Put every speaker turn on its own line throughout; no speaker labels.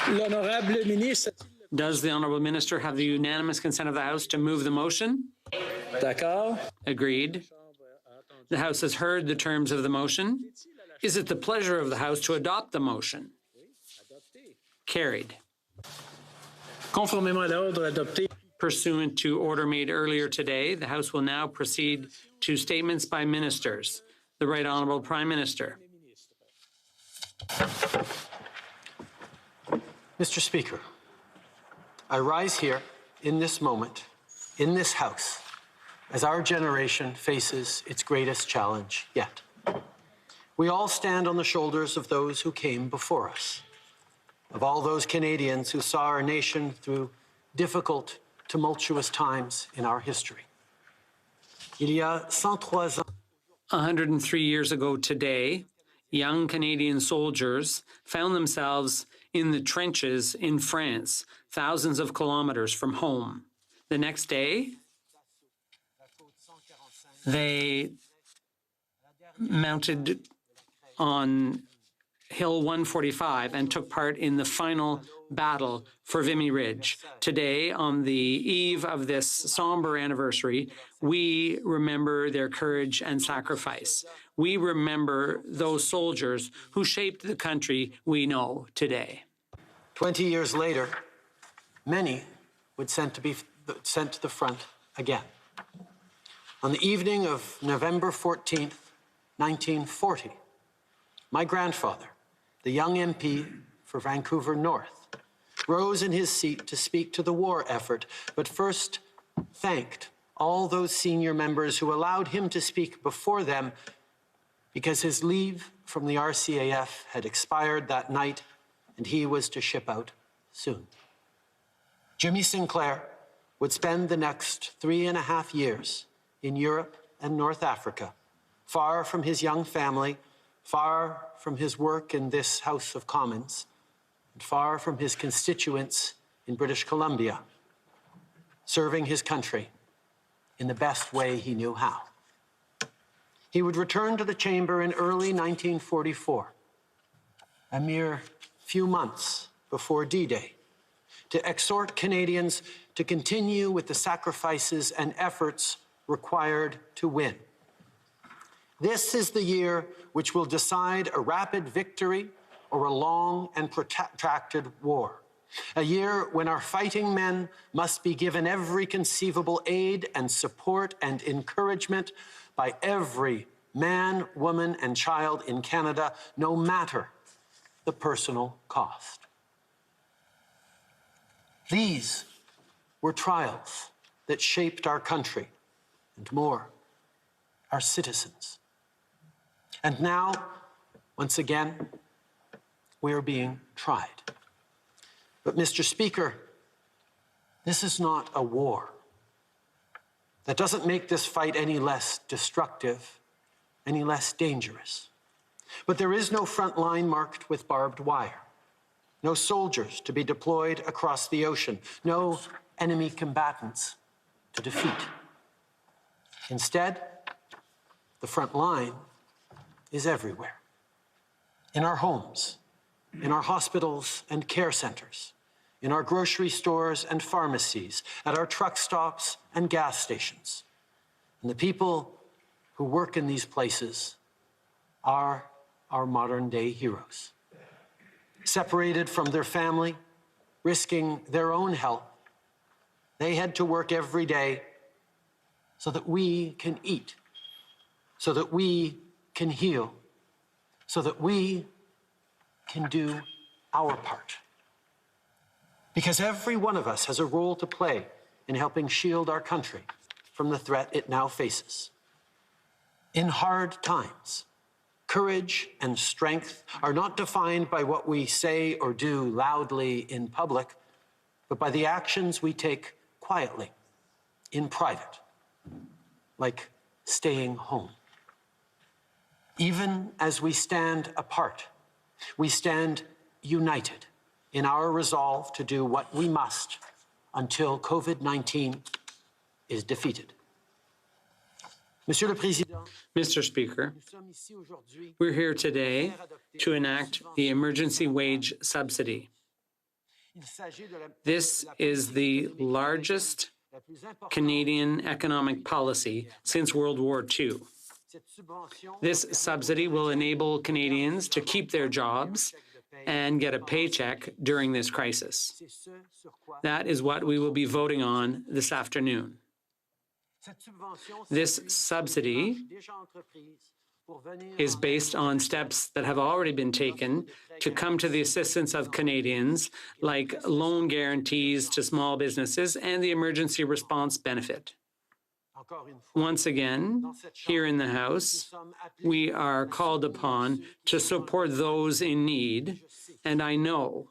L'honorable ministre.
Does the Honourable Minister have the unanimous consent of the House to move the motion?
D'accord.
Agreed. The House has heard the terms of the motion. Is it the pleasure of the House to adopt the motion? Carried.
Conformément à l'ordre adopté.
Pursuant to order made earlier today, the House will now proceed to statements by ministers. The Right Honourable Prime Minister.
Mr. Speaker, I rise here in this moment, in this House, as our generation faces its greatest challenge yet. We all stand on the shoulders of those who came before us, of all those Canadians who saw our nation through difficult, tumultuous times in our history. Il y a 103 ans.
103 years ago today, young Canadian soldiers found themselves in the trenches in France, thousands of kilometers from home. The next day, they mounted on Hill 145 and took part in the final battle for Vimy Ridge. Today, on the eve of this somber anniversary, we remember their courage and sacrifice. We remember those soldiers who shaped the country we know today.
20 years later, many would sent to the front again. On the evening of November 14th, 1940, my grandfather, the young MP for Vancouver North, rose in his seat to speak to the war effort, but first thanked all those senior members who allowed him to speak before them because his leave from the RCAF had expired that night and he was to ship out soon. Jimmy Sinclair would spend the next 3.5 years in Europe and North Africa, far from his young family, far from his work in this House of Commons, and far from his constituents in British Columbia, serving his country in the best way he knew how. He would return to the chamber in early 1944, a mere few months before D-Day, to exhort Canadians to continue with the sacrifices and efforts required to win. This is the year which will decide a rapid victory or a long and protracted war. A year when our fighting men must be given every conceivable aid and support and encouragement by every man, woman, and child in Canada, no matter the personal cost. These were trials that shaped our country, and more, our citizens. And now, once again, we are being tried. But, Mr. Speaker, this is not a war. That doesn't make this fight any less destructive, any less dangerous. But there is no front line marked with barbed wire, no soldiers to be deployed across the ocean, no enemy combatants to defeat. Instead, the front line is everywhere. In our homes, in our hospitals and care centers, in our grocery stores and pharmacies, at our truck stops and gas stations. And the people who work in these places are our modern-day heroes. Separated from their family, risking their own health, they head to work every day so that we can eat, so that we can heal, so that we can do our part. Because every one of us has a role to play in helping shield our country from the threat it now faces. In hard times, courage and strength are not defined by what we say or do loudly in public, but by the actions we take quietly, in private, like staying home. Even as we stand apart, we stand united in our resolve to do what we must until COVID-19 is defeated.
Mr. Speaker, we're here today to enact the emergency wage subsidy. This is the largest Canadian economic policy since World War II. This subsidy will enable Canadians to keep their jobs and get a paycheck during this crisis. That is what we will be voting on this afternoon. This subsidy is based on steps that have already been taken to come to the assistance of Canadians, like loan guarantees to small businesses and the emergency response benefit. Once again, here in the House, we are called upon to support those in need, and I know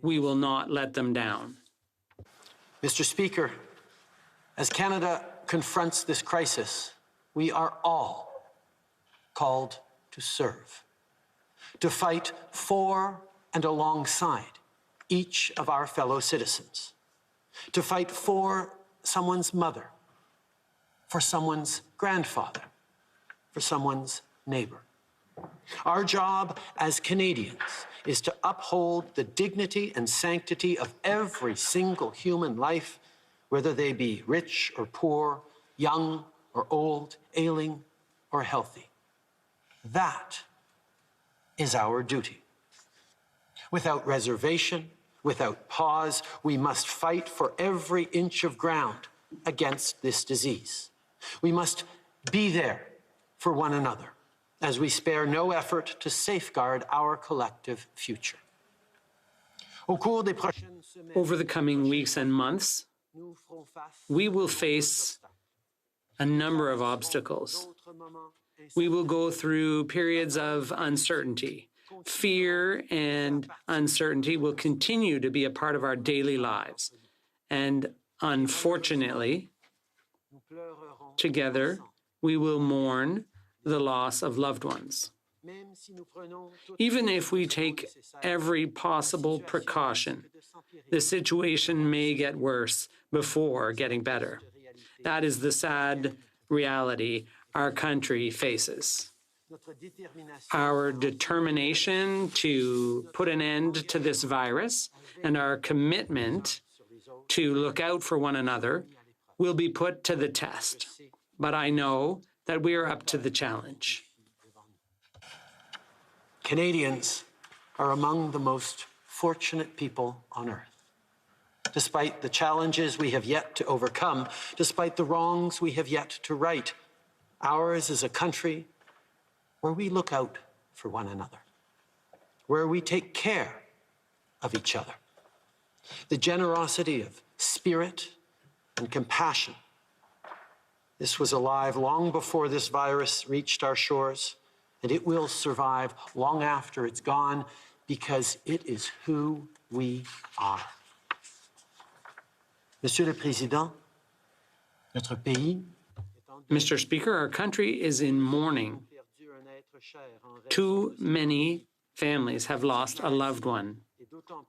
we will not let them down.
Mr. Speaker, as Canada confronts this crisis, we are all called to serve, to fight for and alongside each of our fellow citizens, to fight for someone's mother, for someone's grandfather, for someone's neighbor. Our job as Canadians is to uphold the dignity and sanctity of every single human life, whether they be rich or poor, young or old, ailing or healthy. That is our duty. Without reservation, without pause, we must fight for every inch of ground against this disease. We must be there for one another as we spare no effort to safeguard our collective future.
Over the coming weeks and months, we will face a number of obstacles. We will go through periods of uncertainty. Fear and uncertainty will continue to be a part of our daily lives. And unfortunately, together, we will mourn the loss of loved ones. Even if we take every possible precaution, the situation may get worse before getting better. That is the sad reality our country faces. Our determination to put an end to this virus and our commitment to look out for one another will be put to the test. But I know that we are up to the challenge.
Canadians are among the most fortunate people on earth. Despite the challenges we have yet to overcome, despite the wrongs we have yet to right, ours is a country where we look out for one another, where we take care of each other. The generosity of spirit and compassion. This was alive long before this virus reached our shores, and it will survive long after it's gone because it is who we are. Monsieur le Président, notre pays.
Mr. Speaker, our country is in mourning. Too many families have lost a loved one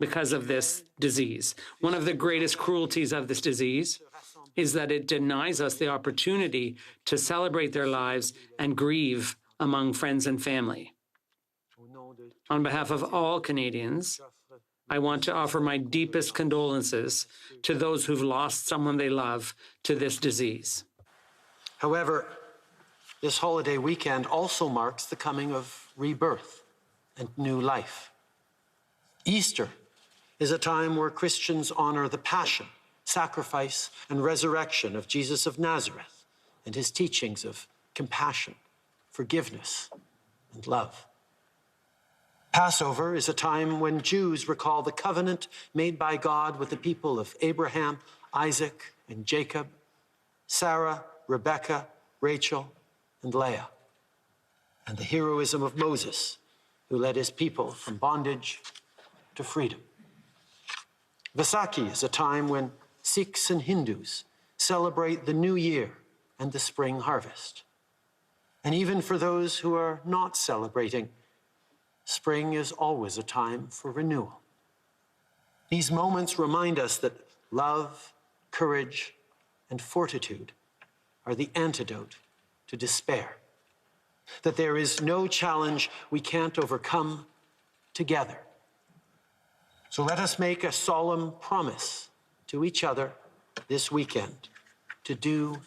because of this disease. One of the greatest cruelties of this disease is that it denies us the opportunity to celebrate their lives and grieve among friends and family. On behalf of all Canadians, I want to offer my deepest condolences to those who've lost someone they love to this disease.
However, this holiday weekend also marks the coming of rebirth and new life. Easter is a time where Christians honor the passion, sacrifice, and resurrection of Jesus of Nazareth and his teachings of compassion, forgiveness, and love. Passover is a time when Jews recall the covenant made by God with the people of Abraham, Isaac, and Jacob, Sarah, Rebecca, Rachel, and Leah, and the heroism of Moses, who led his people from bondage to freedom. Vaisakhi is a time when Sikhs and Hindus celebrate the new year and the spring harvest. And even for those who are not celebrating, spring is always a time for renewal. These moments remind us that love, courage, and fortitude are the antidote to despair, that there is no challenge we can't overcome together. So let us make a solemn promise to each other this weekend to do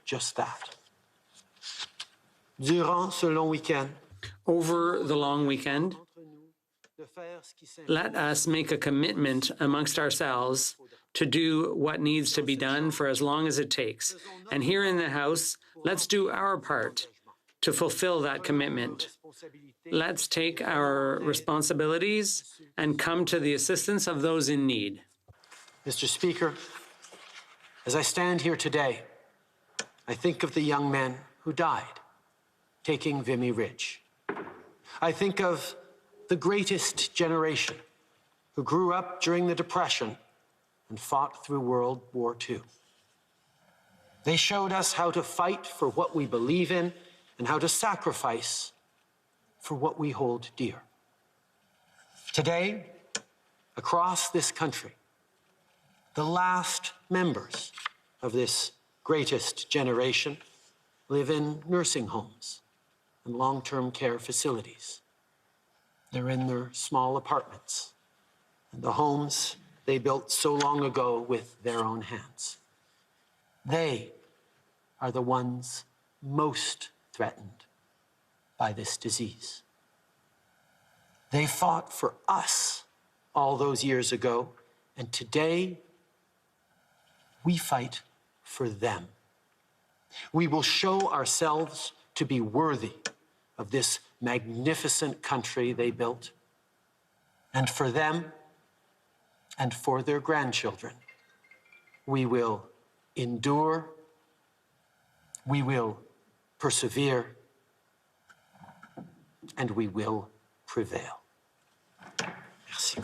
just that. Durant ce long week-end,
Over the long weekend,
de faire ce qui s'impose.
let us make a commitment amongst ourselves to do what needs to be done for as long as it takes. And here in the House, let's do our part to fulfill that commitment. Let's take our responsibilities and come to the assistance of those in need.
Mr. Speaker, as I stand here today, I think of the young men who died taking Vimy Ridge. I think of the greatest generation who grew up during the Depression and fought through World War II. They showed us how to fight for what we believe in and how to sacrifice for what we hold dear. Today, across this country, the last members of this greatest generation live in nursing homes and long-term care facilities. They're in their small apartments and the homes they built so long ago with their own hands. They are the ones most threatened by this disease. They fought for us all those years ago, and today we fight for them. We will show ourselves to be worthy of this magnificent country they built, and for them and for their grandchildren, we will endure, we will persevere, and we will prevail. Merci.